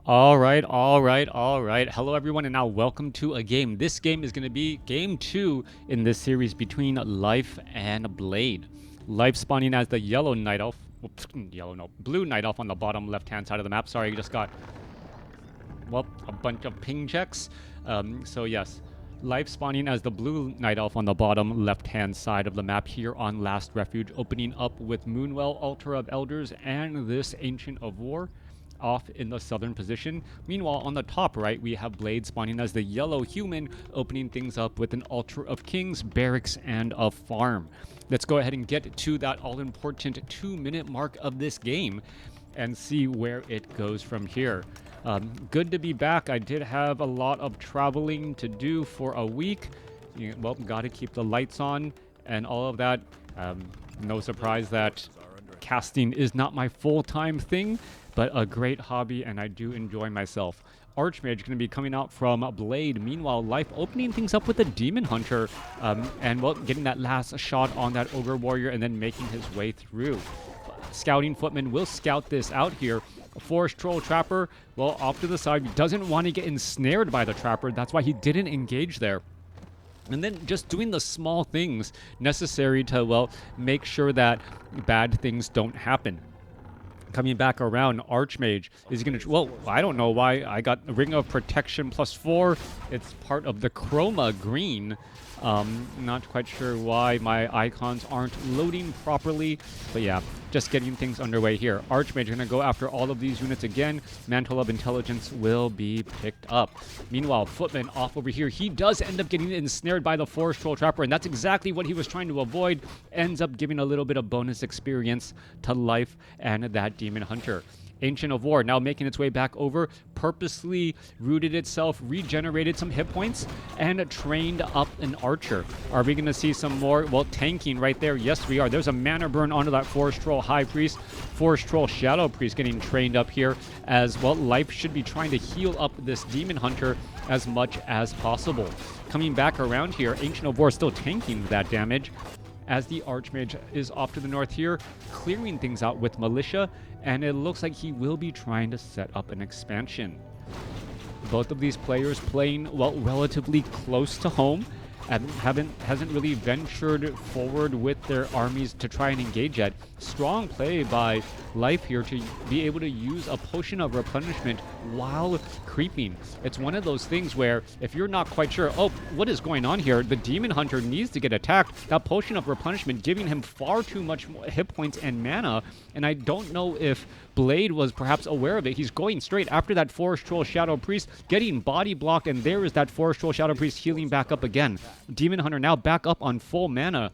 All right, all right, all right. Hello, everyone, and now welcome to a game. This game is going to be game 2 in this series between Life and Blade. Life spawning as the yellow night elf. Oops, blue night elf on the bottom left-hand side of the map. Sorry, I just got, well, a bunch of ping checks. So yes, Life spawning as the blue night elf on the bottom left-hand side of the map here on Last Refuge, opening up with Moonwell, Altar of Elders, and this Ancient of War off in the southern position. Meanwhile, on the top right, we have Blade spawning as the yellow human, opening things up with an Altar of Kings, Barracks, and a farm. Let's go ahead and get to that all-important 2-minute mark of this game and see where it goes from here. Good to be back. I did have a lot of traveling to do for a week. Well, gotta keep the lights on and all of that. No surprise that casting is not my full-time thing, but a great hobby, and I do enjoy myself. Archmage going to be coming out from Blade. Meanwhile, Life opening things up with a Demon Hunter, and well, getting that last shot on that Ogre Warrior and then making his way through. Scouting Footman will scout this out here. Forest Troll Trapper, well, off to the side, doesn't want to get ensnared by the Trapper. That's why he didn't engage there. And then just doing the small things necessary to, well, make sure that bad things don't happen. Coming back around, Archmage is going to... Well, I don't know why I got Ring of Protection +4. It's part of the Chroma Green. Not quite sure why my icons aren't loading properly. But yeah, just getting things underway here. Archmage going to go after all of these units again. Mantle of Intelligence will be picked up. Meanwhile, Footman off over here. He does end up getting ensnared by the Forest Troll Trapper, and that's exactly what he was trying to avoid. Ends up giving a little bit of bonus experience to Life and that Demon Hunter. Ancient of War now making its way back over, purposely rooted itself, regenerated some hit points, and trained up an archer. Are we going to see some more, well, tanking right there? Yes, we are. There's a mana burn onto that Forest Troll High Priest. Forest Troll Shadow Priest getting trained up here as, well, Life should be trying to heal up this Demon Hunter as much as possible. Coming back around here, Ancient of War still tanking that damage, as the Archmage is off to the north here, clearing things out with Militia, and it looks like he will be trying to set up an expansion. Both of these players playing, well, relatively close to home, and hasn't really ventured forward with their armies to try and engage yet. Strong play by Life here to be able to use a Potion of Replenishment while creeping. It's one of those things where if you're not quite sure, oh, what is going on here? The Demon Hunter needs to get attacked. That Potion of Replenishment giving him far too much hit points and mana, and I don't know if Blade was perhaps aware of it. He's going straight after that Forest Troll Shadow Priest, getting body blocked, and there is that Forest Troll Shadow Priest healing back up again. Demon Hunter now back up on full mana.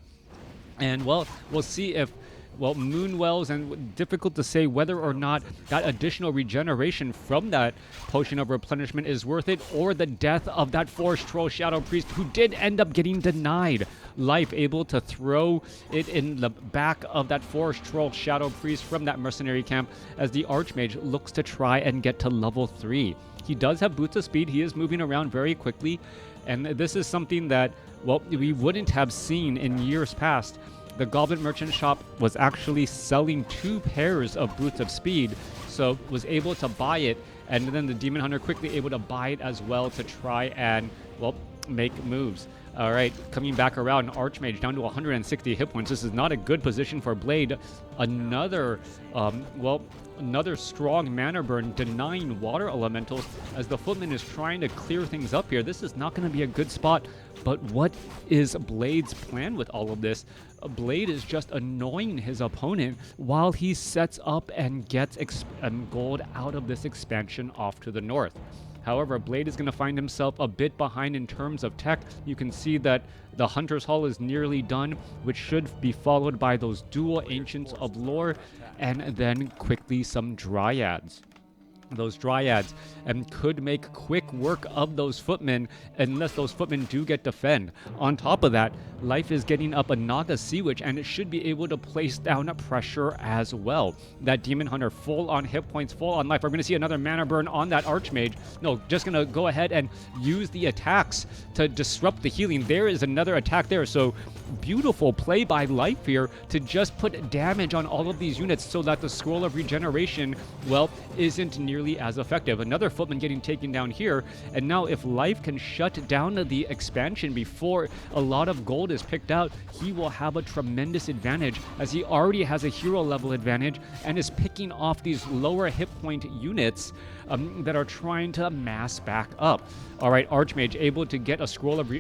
And, well, we'll see if, well, Moonwells, and difficult to say whether or not that additional regeneration from that Potion of Replenishment is worth it, or the death of that Forest Troll Shadow Priest, who did end up getting denied. Life able to throw it in the back of that Forest Troll Shadow Priest from that mercenary camp as the Archmage looks to try and get to level 3. He does have Boots of Speed. He is moving around very quickly, and this is something that, well, we wouldn't have seen in years past. The Goblin Merchant Shop was actually selling 2 pairs of Boots of Speed, so was able to buy it, and then the Demon Hunter quickly able to buy it as well to try and, well, make moves. All right, coming back around, Archmage down to 160 hit points. This is not a good position for Blade. Another, another strong mana burn denying water elementals as the Footman is trying to clear things up here. This is not going to be a good spot, but what is Blade's plan with all of this? Blade is just annoying his opponent while he sets up and gets gold out of this expansion off to the north. However, Blade is going to find himself a bit behind in terms of tech. You can see that the Hunter's Hall is nearly done, which should be followed by those dual Ancients of Lore, and then quickly some Dryads. Those Dryads could make quick work of those Footmen unless those Footmen do get defend. On top of that, Life is getting up a Naga Sea Witch, and it should be able to place down pressure as well. That Demon Hunter full on hit points, full on life. We're going to see another mana burn on that Archmage. No, just going to go ahead and use the attacks to disrupt the healing. There is another attack there, so beautiful play by Life here to just put damage on all of these units so that the Scroll of Regeneration, well, isn't nearly nearly as effective. Another footman getting taken down here, and now if Life can shut down the expansion before a lot of gold is picked out, he will have a tremendous advantage, as he already has a hero level advantage and is picking off these lower hit point units that are trying to mass back up. All right, Archmage able to get a scroll of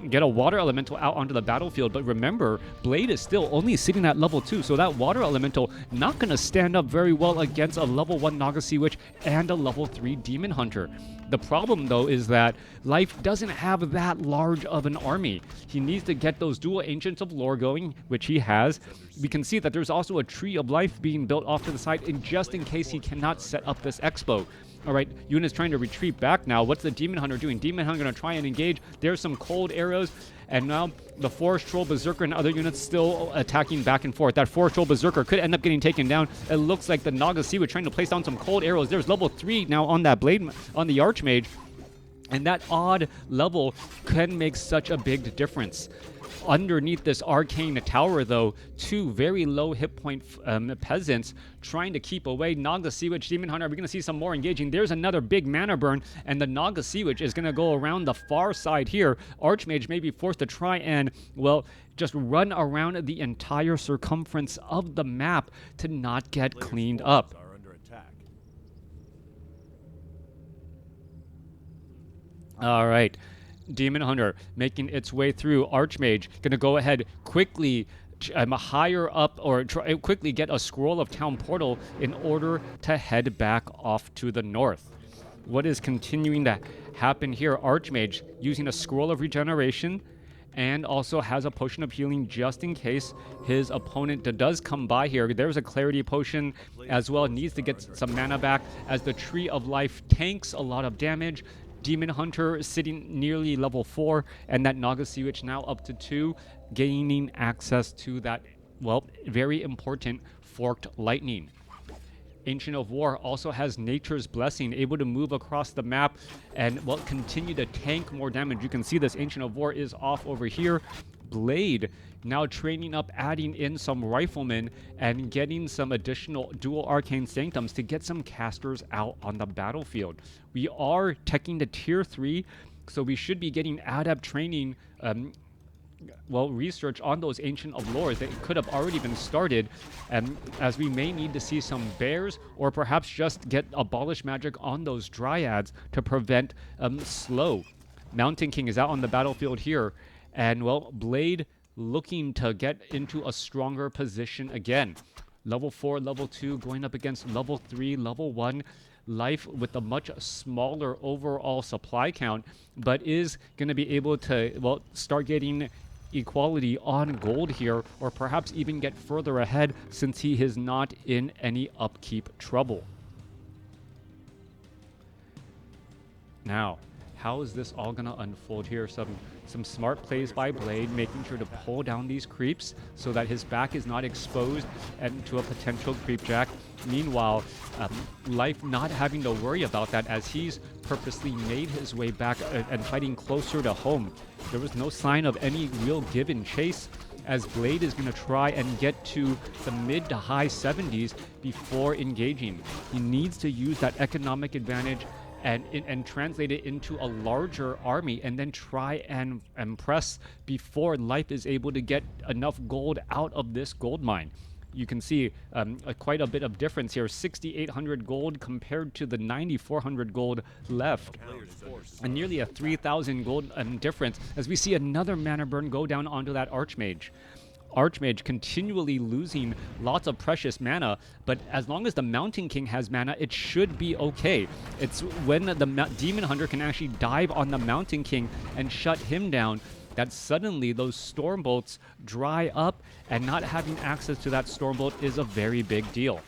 get a water elemental out onto the battlefield, but remember, Blade is still only sitting at level 2, so that water elemental not going to stand up very well against a level 1 Naga Sea Witch and a level 3 Demon Hunter. The problem, though, is that Life doesn't have that large of an army. He needs to get those dual Ancients of Lore going, which he has. We can see that there's also a Tree of Life being built off to the side, and just in case he cannot set up this expo. All right, Yuna's trying to retreat back now. What's the Demon Hunter doing? Demon Hunter going to try and engage. There's some cold arrows, and now the Forest Troll Berserker and other units still attacking back and forth. That Forest Troll Berserker could end up getting taken down. It looks like the Naga Sea Witch trying to place down some cold arrows. There's level 3 now on that Blade, on the Archmage, and that odd level can make such a big difference. Underneath this arcane tower, though, 2 very low hit point peasants trying to keep away Naga Sea Witch, Demon Hunter. We're going to see some more engaging. There's another big mana burn, and the Naga Sea Witch is going to go around the far side here. Archmage may be forced to try and, well, just run around the entire circumference of the map to not get cleaned up. All right. Demon Hunter making its way through. Archmage going to go ahead quickly higher up, or quickly get a Scroll of Town Portal in order to head back off to the north. What is continuing to happen here? Archmage using a Scroll of Regeneration and also has a Potion of Healing just in case his opponent does come by here. There's a Clarity Potion as well. Needs to get some mana back as the Tree of Life tanks a lot of damage. Demon Hunter sitting nearly level 4, and that Naga Sea Witch now up to 2, gaining access to that, well, very important Forked Lightning. Ancient of War also has Nature's Blessing, able to move across the map and, well, continue to tank more damage. You can see this Ancient of War is off over here. Blade now training up, adding in some riflemen and getting some additional dual arcane sanctums to get some casters out on the battlefield. We are teching to tier 3, so we should be getting adept training, well, research on those Ancient of Lore that could have already been started, as we may need to see some bears or perhaps just get abolish magic on those dryads to prevent slow. Mountain King is out on the battlefield here, and, well, Blade looking to get into a stronger position again. Level 4, level 2 going up against level 3, level 1. Life with a much smaller overall supply count, but is going to be able to, well, start getting equality on gold here, or perhaps even get further ahead since he is not in any upkeep trouble. Now, how is this all going to unfold here? Some smart plays by Blade, making sure to pull down these creeps so that his back is not exposed and to a potential creep jack. Meanwhile, Life not having to worry about that, as he's purposely made his way back and fighting closer to home. There was no sign of any real give and chase, as Blade is going to try and get to the mid to high 70s before engaging. He needs to use that economic advantage and translate it into a larger army, and then try and press before Life is able to get enough gold out of this gold mine. You can see quite a bit of difference here. 6,800 gold compared to the 9,400 gold left. And nearly a 3,000 gold difference, as we see another mana burn go down onto that Archmage. Archmage continually losing lots of precious mana, but as long as the Mountain King has mana, it should be okay. It's when the Demon Hunter can actually dive on the Mountain King and shut him down that suddenly those storm bolts dry up, and not having access to that storm bolt is a very big deal.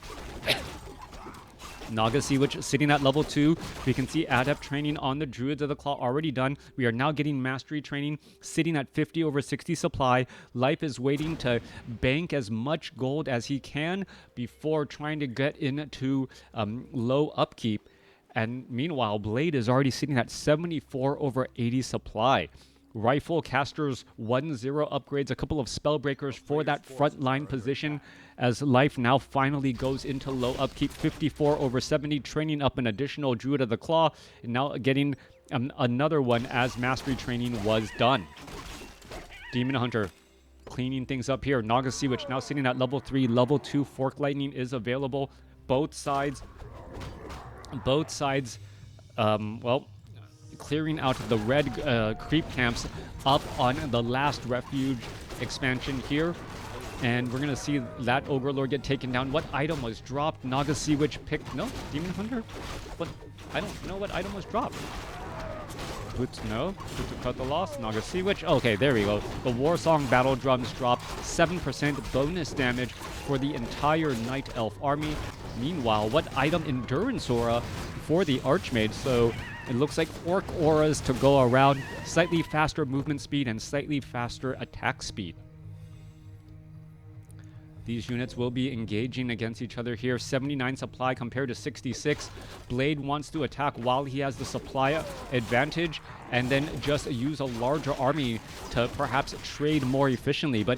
Naga Sea Witch sitting at level 2. We can see adept training on the Druids of the Claw already done. We are now getting mastery training, sitting at 50 over 60 supply. Life is waiting to bank as much gold as he can before trying to get into low upkeep. And meanwhile, Blade is already sitting at 74 over 80 supply. Rifle casters 1-0 upgrades, a couple of spell breakers for that front line position, as Life now finally goes into low upkeep, 54 over 70, training up an additional Druid of the Claw, and now getting another one as Mastery training was done. Demon Hunter cleaning things up here. Naga Sea Witch now sitting at level 3. Level 2 Fork Lightning is available. Both sides, well, clearing out the red creep camps up on the last refuge expansion here. And we're going to see that Ogre Lord get taken down. What item was dropped? Naga Sea Witch picked... No? Demon Hunter? What? I don't know what item was dropped. No. To cut the loss. Naga Sea Witch. Okay, there we go. The War Song Battle Drums dropped 7% bonus damage for the entire Night Elf army. Meanwhile, what item? Endurance Aura for the Archmage. So it looks like Orc Auras to go around. Slightly faster movement speed and slightly faster attack speed. These units will be engaging against each other here. 79 supply compared to 66. Blade wants to attack while he has the supply advantage and then just use a larger army to perhaps trade more efficiently. But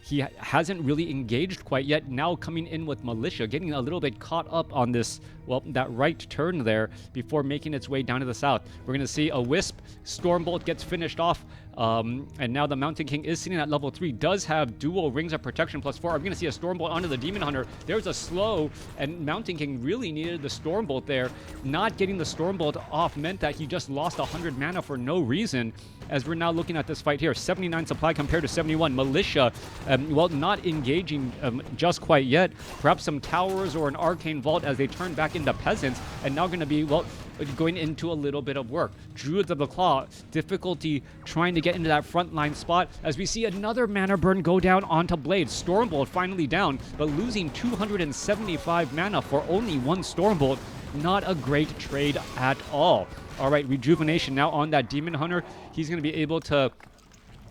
he hasn't really engaged quite yet. Now coming in with Militia, getting a little bit caught up on this, well, that right turn there before making its way down to the south. We're going to see a Wisp. Stormbolt gets finished off. And now the Mountain King is sitting at level 3, does have dual Rings of Protection +4. We're going to see a Stormbolt onto the Demon Hunter. There's a slow, and Mountain King really needed the Stormbolt there. Not getting the Stormbolt off meant that he just lost 100 mana for no reason, as we're now looking at this fight here. 79 supply compared to 71. Militia, well, not engaging just quite yet. Perhaps some towers or an Arcane Vault as they turn back into Peasants, and now going to be, well, going into a little bit of work. Druids of the Claw, difficulty trying to get into that front line spot as we see another mana burn go down onto Blade. Stormbolt finally down, but losing 275 mana for only one Stormbolt. Not a great trade at all. All right, Rejuvenation now on that Demon Hunter. He's going to be able to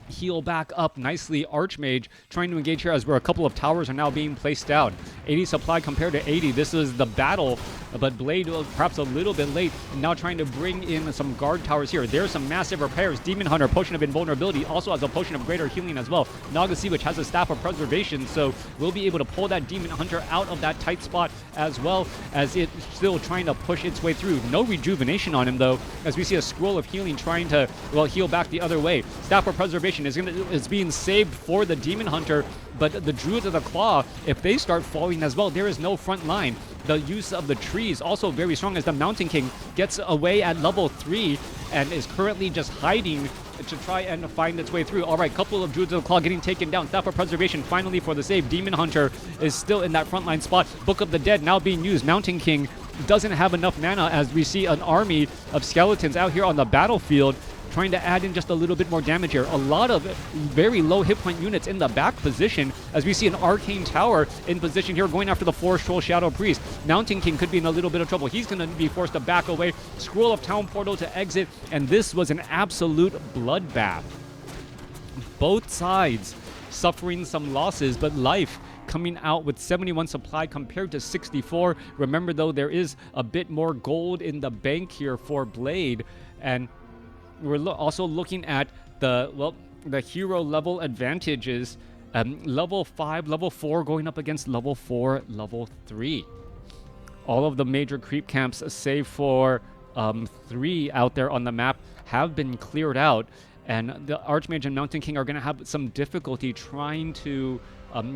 heal back up nicely. Archmage trying to engage here as where a couple of towers are now being placed down. 80 supply compared to 80. This is the battle, but Blade was perhaps a little bit late. Now trying to bring in some guard towers here. There's some massive repairs. Demon Hunter, Potion of Invulnerability, also has a Potion of Greater Healing as well. Naga Sea Witch has a Staff of Preservation, so we'll be able to pull that Demon Hunter out of that tight spot as well as it still trying to push its way through. No Rejuvenation on him though, as we see a Scroll of Healing trying to, well, heal back the other way. Staff of Preservation is being saved for the Demon Hunter, but the Druids of the Claw, if they start falling as well, there is no front line. The use of the trees also very strong as the Mountain King gets away at level 3 and is currently just hiding to try and find its way through. All right, couple of Druids of the Claw getting taken down. Staff of Preservation finally for the save. Demon Hunter is still in that frontline spot. Book of the Dead now being used. Mountain King doesn't have enough mana as we see an army of skeletons out here on the battlefield trying to add in just a little bit more damage here. A lot of very low hit point units in the back position as we see an Arcane Tower in position here going after the Forest Troll Shadow Priest. Mountain King could be in a little bit of trouble. He's going to be forced to back away. Scroll of Town Portal to exit, and this was an absolute bloodbath. Both sides suffering some losses, but Life coming out with 71 supply compared to 64. Remember though, there is a bit more gold in the bank here for Blade, and we're also looking at the, well, the hero level advantages. Level 5, level 4 going up against level 4, level 3. All of the major creep camps, save for 3 out there on the map, have been cleared out. And the Archmage and Mountain King are going to have some difficulty trying to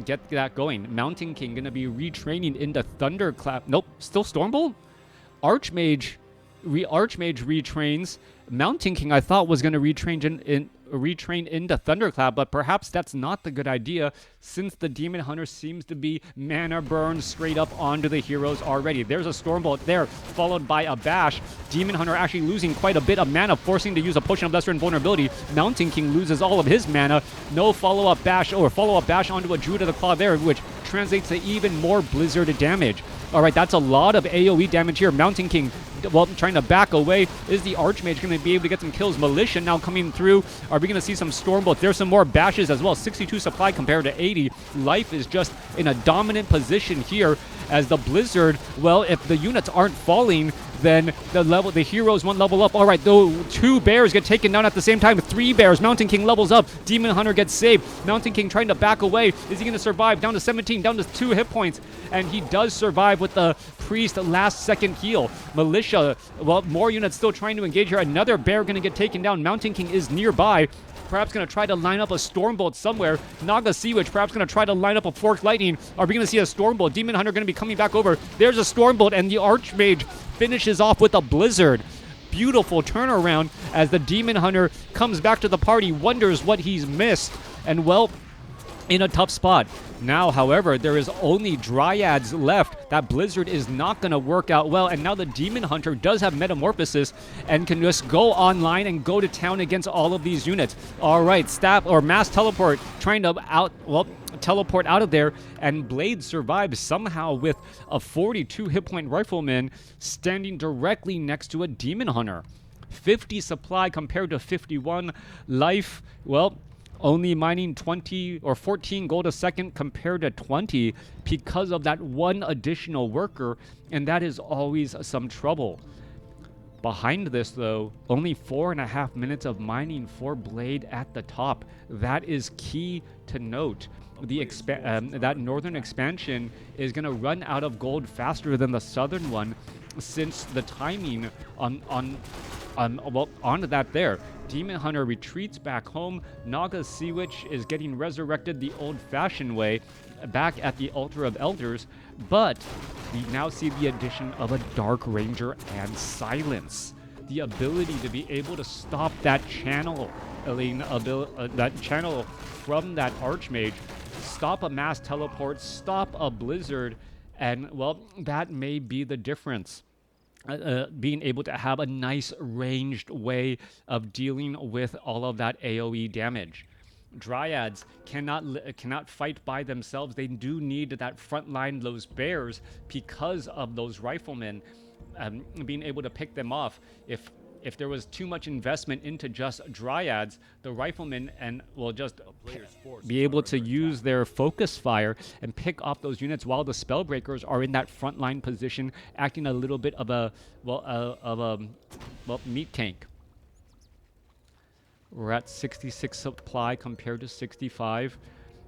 get that going. Mountain King going to be retraining into Thunderclap. Nope, still Stormbolt? Archmage retrains. Mountain King I thought was going to retrain into Thunderclap, but perhaps that's not the good idea since the Demon Hunter seems to be mana burned straight up onto the heroes already. There's a Stormbolt there, followed by a Bash. Demon Hunter actually losing quite a bit of mana, forcing to use a Potion of Lesser Invulnerability. Mountain King loses all of his mana. No follow-up Bash, or follow-up Bash onto a Druid of the Claw there, which translates to even more Blizzard damage. All right, that's a lot of AoE damage here. Mountain King, well, trying to back away. Is the Archmage going to be able to get some kills? Militia now coming through. Are we going to see some Stormbolt? There's some more Bashes as well. 62 supply compared to 80. Life is just in a dominant position here as the Blizzard, well, if the units aren't falling, then the heroes won't level up. All right, though, 2 bears get taken down at the same time. 3 bears. Mountain King levels up. Demon Hunter gets saved. Mountain King trying to back away. Is he going to survive? Down to 17, down to 2 hit points. And he does survive with the priest last second heal. Militia, well, more units still trying to engage here. Another bear going to get taken down. Mountain King is nearby. Perhaps going to try to line up a Stormbolt somewhere. Naga Sea Witch perhaps going to try to line up a Forked Lightning. Are we going to see a Stormbolt? Demon Hunter going to be coming back over. There's a Stormbolt, and the Archmage finishes off with a Blizzard. Beautiful turnaround as the Demon Hunter comes back to the party, wonders what he's missed, and well, in a tough spot. Now, however, there is only Dryads left. That Blizzard is not going to work out well, and now the Demon Hunter does have Metamorphosis and can just go online and go to town against all of these units. All right, Mass Teleport trying to teleport out of there, and Blade survives somehow with a 42 hit point Rifleman standing directly next to a Demon Hunter. 50 supply compared to 51 life. Well, only mining 20 or 14 gold a second compared to 20 because of that one additional worker, and that is always some trouble. Behind this, though, only 4.5 minutes of mining for Blade at the top. That is key to note. That northern expansion is going to run out of gold faster than the southern one, since the timing on that there. Demon Hunter retreats back home. Naga Sea Witch is getting resurrected the old-fashioned way, back at the Altar of Elders, but we now see the addition of a Dark Ranger and Silence. The ability to be able to stop that channel, that channel from that Archmage, stop a Mass Teleport, stop a Blizzard, and, well, that may be the difference. Being able to have a nice ranged way of dealing with all of that AoE damage. Dryads cannot fight by themselves. They do need that front line, those bears, because of those riflemen being able to pick them off. If there was too much investment into just Dryads, the riflemen will just be able to use their focus fire and pick off those units, while the Spellbreakers are in that frontline position, acting a little bit of a meat tank. We're at 66 supply compared to 65.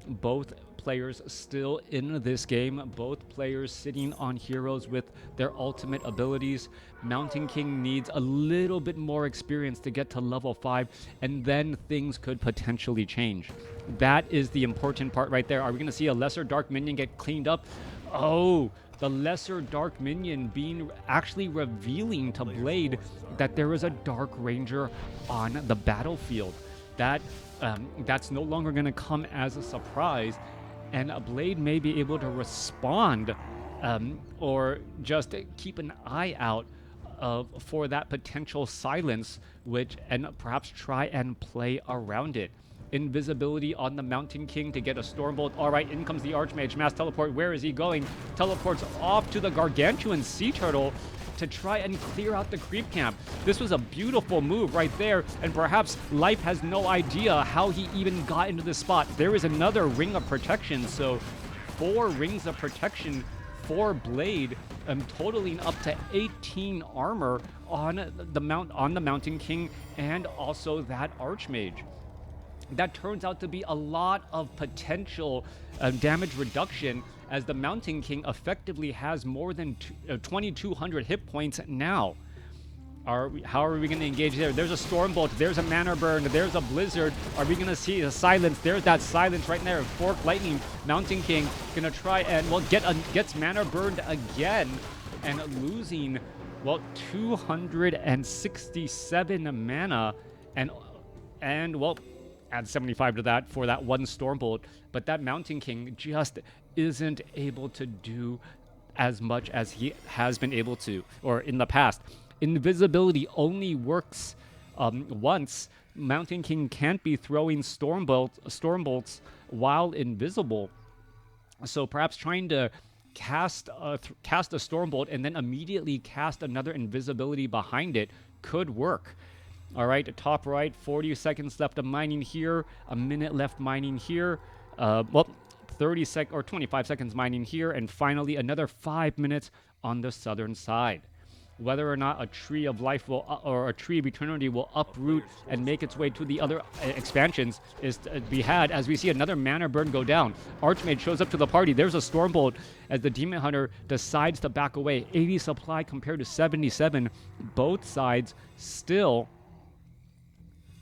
Both players still in this game. Both players sitting on heroes with their ultimate abilities. Mountain King needs a little bit more experience to get to level 5, and then things could potentially change. That is the important part right there. Are we going to see a lesser Dark Minion get cleaned up? Oh, the lesser Dark Minion actually revealing to Blade that there is a Dark Ranger on the battlefield. That's no longer going to come as a surprise, and a Blade may be able to respond or just keep an eye out for that potential Silence, and perhaps try and play around it. Invisibility on the Mountain King to get a Stormbolt. All right, in comes the Archmage. Mass Teleport. Where is he going? Teleports off to the Gargantuan Sea Turtle to try and clear out the creep camp. This was a beautiful move right there, and perhaps Life has no idea how he even got into this spot. There is another Ring of Protection, so 4 Rings of Protection for Blade, totaling up to 18 armor on the Mountain King and also that Archmage. That turns out to be a lot of potential damage reduction, as the Mountain King effectively has more than 2,200 hit points now. How are we going to engage there? There's a Stormbolt, there's a Mana Burn, there's a Blizzard. Are we going to see a Silence? There's that Silence right there. Forked Lightning. Mountain King going to try and, gets Mana Burned again, and losing, 267 mana, and add 75 to that for that one Stormbolt, but that Mountain King just isn't able to do as much as he has been able to, or in the past. Invisibility only works once. Mountain King can't be throwing Stormbolts while invisible, so perhaps trying to cast a Stormbolt and then immediately cast another invisibility behind it could work. All right, top right, 40 seconds left of mining here, a minute left mining here, 25 seconds mining here, and finally another 5 minutes on the southern side. whether or not a tree of life will, or a tree of eternity will uproot and make its way to the other expansions is to be had as we see another mana burn go down. Archmage shows up to the party. There's a Stormbolt as the Demon Hunter decides to back away. 80 supply compared to 77. Both sides still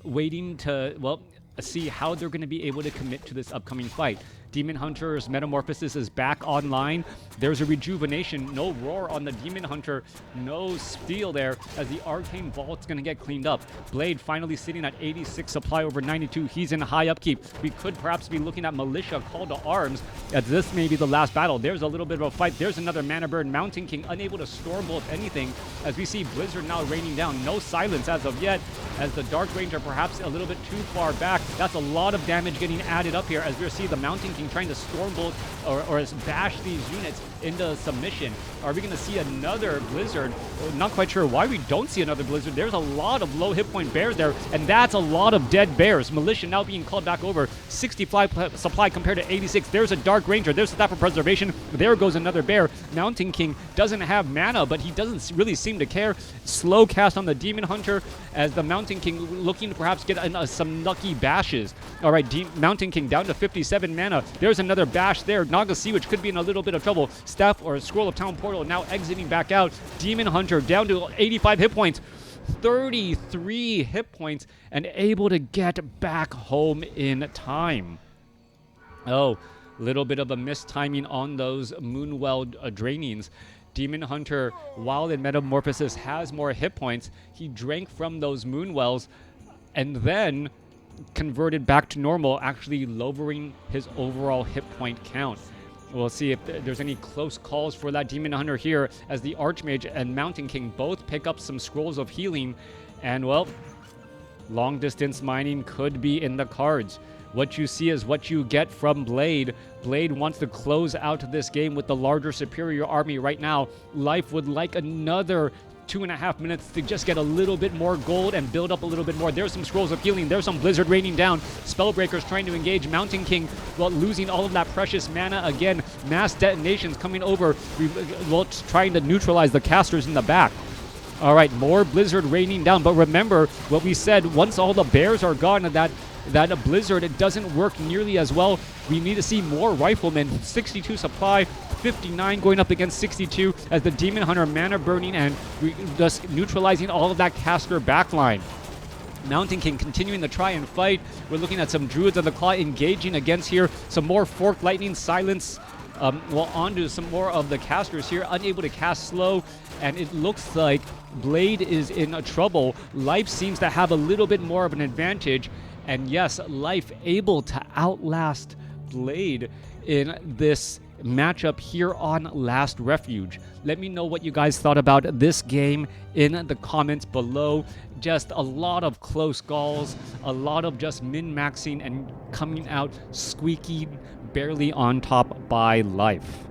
waiting to, well, see how they're going to be able to commit to this upcoming fight. Demon Hunter's Metamorphosis is back online. There's a rejuvenation. No Roar on the Demon Hunter. No steal there as the Arcane Vault's going to get cleaned up. Blade finally sitting at 86 supply over 92. He's in high upkeep. We could perhaps be looking at Militia Call to Arms as this may be the last battle. There's a little bit of a fight. There's another Mana Burn. Mountain King unable to Stormbolt anything as we see Blizzard now raining down. No silence as of yet as the Dark Ranger perhaps a little bit too far back. That's a lot of damage getting added up here as we see the Mountain King trying to Stormbolt or bash these units into submission. Are we going to see another Blizzard? Not quite sure why we don't see another Blizzard. There's a lot of low hit point bears there, and that's a lot of dead bears. Militia now being called back over. 65 supply compared to 86. There's a Dark Ranger. There's a Staff of Preservation. There goes another bear. Mountain King doesn't have mana, but he doesn't really seem to care. Slow cast on the Demon Hunter as the Mountain King looking to perhaps get some lucky bashes. All right, Mountain King down to 57 mana. There's another bash there. Naga Sea Witch could be in a little bit of trouble. Staff or Scroll of Town Portal now exiting back out. Demon Hunter down to 85 hit points. 33 hit points and able to get back home in time. Oh, little bit of a mistiming on those Moonwell drainings. Demon Hunter, while in Metamorphosis, has more hit points. He drank from those Moonwells and then converted back to normal, actually lowering his overall hit point count. We'll see if there's any close calls for that Demon Hunter here as the Archmage and Mountain King both pick up some scrolls of healing. And, well, long distance mining could be in the cards. What you see is what you get from Blade. Blade wants to close out this game with the larger superior army right now. Life would like another 2.5 minutes to just get a little bit more gold and build up a little bit more. There's some scrolls of healing. There's some Blizzard raining down. Spellbreakers trying to engage. Mountain King, well, losing all of that precious mana again. Mass detonations coming over, well, trying to neutralize the casters in the back. All right, more Blizzard raining down. But remember what we said, once all the bears are gone, that Blizzard, it doesn't work nearly as well. We need to see more Riflemen. 62 supply, 59 going up against 62 as the Demon Hunter mana burning and just neutralizing all of that caster backline. Mountain King continuing to try and fight. We're looking at some Druids of the Claw engaging against here. Some more Forked Lightning silence. Well, onto some more of the casters here, unable to cast slow, and it looks like Blade is in trouble. Life seems to have a little bit more of an advantage, and yes, Life able to outlast Blade in this matchup here on Last Refuge. Let me know what you guys thought about this game in the comments below. Just a lot of close calls, a lot of just min-maxing and coming out squeaky barely on top by Life.